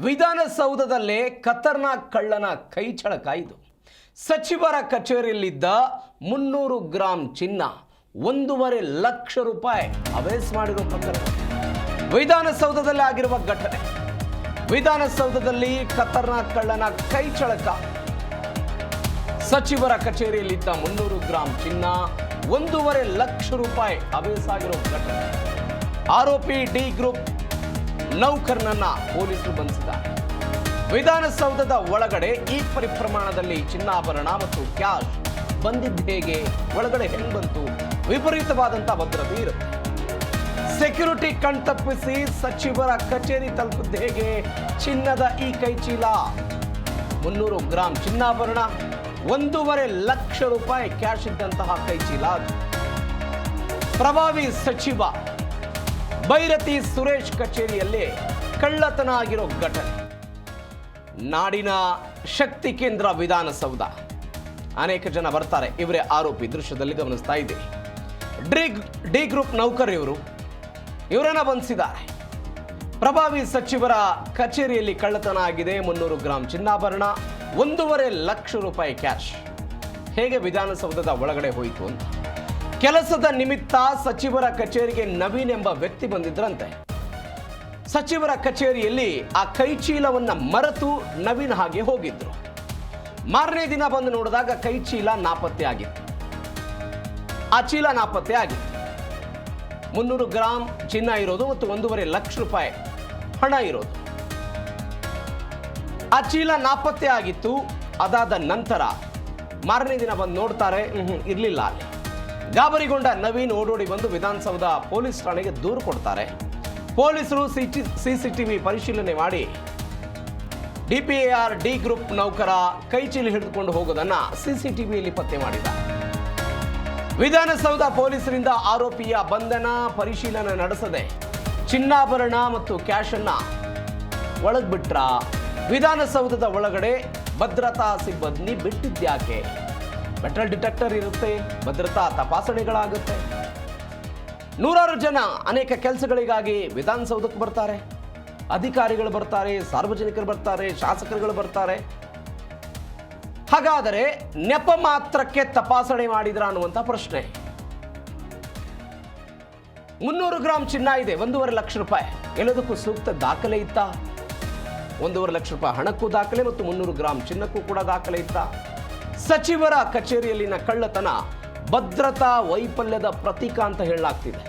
ವಿಧಾನಸೌಧದಲ್ಲೇ ಖತರ್ನಾಕ್ ಕಳ್ಳನ ಕೈಚಳಕ ಇದು. ಸಚಿವರ ಕಚೇರಿಯಲ್ಲಿದ್ದ 300 ಗ್ರಾಂ ಚಿನ್ನ, 1.5 ಲಕ್ಷ ರೂಪಾಯಿ ಅವೇಸ್ ಮಾಡಿರೋ ಪ್ರಕರಣ ವಿಧಾನಸೌಧದಲ್ಲಿ ಆಗಿರುವ ಘಟನೆ. ವಿಧಾನಸೌಧದಲ್ಲಿ ಖತರ್ನಾಕ್ ಕಳ್ಳನ ಕೈಚಳಕ. ಸಚಿವರ ಕಚೇರಿಯಲ್ಲಿದ್ದ 300 ಗ್ರಾಂ ಚಿನ್ನ, 1.5 ಲಕ್ಷ ರೂಪಾಯಿ ಅವೇಸ್ ಆಗಿರೋ ಘಟನೆ. ಆರೋಪಿ ಡಿ ಗ್ರೂಪ್ ನೌಕರನನ್ನ ಪೊಲೀಸರು ಬಂಧಿಸಿದ್ದಾರೆ. ವಿಧಾನಸೌಧದ ಒಳಗಡೆ ಈ ಪರಿಪ್ರಮಾಣದಲ್ಲಿ ಚಿನ್ನಾಭರಣ ಮತ್ತು ಕ್ಯಾಶ್ ಬಂದಿದ್ದು ಹೇಗೆ, ಒಳಗಡೆ ಹೆಂಗ್ ಬಂತು, ವಿಪರೀತವಾದಂತಹ ಭದ್ರತೆ ಇರುತ್ತೆ. ಸೆಕ್ಯೂರಿಟಿ ಕಣ್ತಪ್ಪಿಸಿ ಸಚಿವರ ಕಚೇರಿ ತಲುಪಿದ್ದು ಹೇಗೆ, ಚಿನ್ನದ ಈ ಕೈಚೀಲ, 300 ಗ್ರಾಂ ಚಿನ್ನಾಭರಣ, 1.5 ಲಕ್ಷ ರೂಪಾಯಿ ಕ್ಯಾಶ್ ಇದ್ದಂತಹ ಕೈಚೀಲ. ಪ್ರಭಾವಿ ಸಚಿವ ಭೈರತಿ ಸುರೇಶ್ ಕಚೇರಿಯಲ್ಲಿ ಕಳ್ಳತನ ಆಗಿರೋ ಘಟನೆ. ನಾಡಿನ ಶಕ್ತಿ ಕೇಂದ್ರ ವಿಧಾನಸೌಧ. ಅನೇಕ ಜನ ಬರ್ತಾರೆ, ಇವರೇ ಆರೋಪಿ. ದೃಶ್ಯದಲ್ಲಿ ಗಮನಿಸ್ತಾ ಇದ್ದೀವಿ. ಡಿ ಗ್ರೂಪ್ ನೌಕರ ಇವರನ್ನ ಬಂಧಿಸಿದ್ದಾರೆ. ಪ್ರಭಾವಿ ಸಚಿವರ ಕಚೇರಿಯಲ್ಲಿ ಕಳ್ಳತನ ಆಗಿದೆ. 300 ಗ್ರಾಂ ಚಿನ್ನಾಭರಣ, 1.5 ಲಕ್ಷ ರೂಪಾಯಿ ಕ್ಯಾಶ್ ಹೇಗೆ ವಿಧಾನಸೌಧದ ಒಳಗಡೆ ಹೋಯಿತು ಅಂತ. ಕೆಲಸದ ನಿಮಿತ್ತ ಸಚಿವರ ಕಚೇರಿಗೆ ನವೀನ್ ಎಂಬ ವ್ಯಕ್ತಿ ಬಂದಿದ್ರಂತೆ. ಸಚಿವರ ಕಚೇರಿಯಲ್ಲಿ ಆ ಕೈಚೀಲವನ್ನ ಮರೆತು ನವೀನ್ ಹಾಗೆ ಹೋಗಿದ್ರು. ಮಾರನೇ ದಿನ ಬಂದು ನೋಡಿದಾಗ ಕೈಚೀಲ ನಾಪತ್ತೆ ಆಗಿತ್ತು. ಆ ಚೀಲ ನಾಪತ್ತೆ ಆಗಿತ್ತು. 300 ಗ್ರಾಂ ಚಿನ್ನ ಇರೋದು ಮತ್ತು 1.5 ಲಕ್ಷ ರೂಪಾಯಿ ಹಣ ಇರೋದು. ಆ ಚೀಲ ನಾಪತ್ತೆ ಆಗಿತ್ತು. ಅದಾದ ನಂತರ ಮಾರನೇ ದಿನ ಬಂದು ನೋಡ್ತಾರೆ, ಇರಲಿಲ್ಲ ಅಲ್ಲಿ. ಗಾಬರಿಗೊಂಡ ನವೀನ್ ಓಡೋಡಿ ಬಂದು ವಿಧಾನಸೌಧ ಪೊಲೀಸ್ ಠಾಣೆಗೆ ದೂರು ಕೊಡ್ತಾರೆ. ಪೊಲೀಸರು ಸಿಸಿಟಿವಿ ಪರಿಶೀಲನೆ ಮಾಡಿ ಡಿಪಿಎಆರ್ ಡಿ ಗ್ರೂಪ್ ನೌಕರ ಕೈಚೀಲ ಹಿಡಿದುಕೊಂಡು ಹೋಗೋದನ್ನ ಸಿಸಿಟಿವಿಯಲ್ಲಿ ಪತ್ತೆ ಮಾಡಿದ್ದಾರೆ. ವಿಧಾನಸೌಧ ಪೊಲೀಸರಿಂದ ಆರೋಪಿಯ ಬಂಧನ ಪರಿಶೀಲನೆ ನಡೆಸದೆ ಚಿನ್ನಾಭರಣ ಮತ್ತು ಕ್ಯಾಶ್ ಅನ್ನ ಒಳಗ್ಬಿಟ್ರ. ವಿಧಾನಸೌಧದ ಒಳಗಡೆ ಭದ್ರತಾ ಸಿಬ್ಬಂದಿ ಬಿಟ್ಟಿದ್ಯಾಕೆ? ಮೆಟಲ್ ಡಿಟೆಕ್ಟರ್ ಇರುತ್ತೆ, ಭದ್ರತಾ ತಪಾಸಣೆಗಳಾಗುತ್ತೆ. ನೂರಾರು ಜನ ಅನೇಕ ಕೆಲಸಗಳಿಗಾಗಿ ವಿಧಾನಸೌಧಕ್ಕೆ ಬರ್ತಾರೆ. ಅಧಿಕಾರಿಗಳು ಬರ್ತಾರೆ, ಸಾರ್ವಜನಿಕರು ಬರ್ತಾರೆ, ಶಾಸಕರುಗಳು ಬರ್ತಾರೆ. ಹಾಗಾದರೆ ನೆಪ ಮಾತ್ರಕ್ಕೆ ತಪಾಸಣೆ ಮಾಡಿದ್ರ ಅನ್ನುವಂಥ ಪ್ರಶ್ನೆ. 300 ಗ್ರಾಂ ಚಿನ್ನ ಇದೆ, 1.5 ಲಕ್ಷ ರೂಪಾಯಿ. ಎಲ್ಲದಕ್ಕೂ ಸೂಕ್ತ ದಾಖಲೆ ಇತ್ತ? 1.5 ಲಕ್ಷ ರೂಪಾಯಿ ಹಣಕ್ಕೂ ದಾಖಲೆ ಮತ್ತು 300 ಗ್ರಾಂ ಚಿನ್ನಕ್ಕೂ ಕೂಡ ದಾಖಲೆ ಇತ್ತ? ಸಚಿವರ ಕಚೇರಿಯಲ್ಲಿನ ಕಳ್ಳತನ ಭದ್ರತಾ ವೈಫಲ್ಯದ ಪ್ರತೀಕ ಅಂತ ಹೇಳಲಾಗ್ತಿದೆ.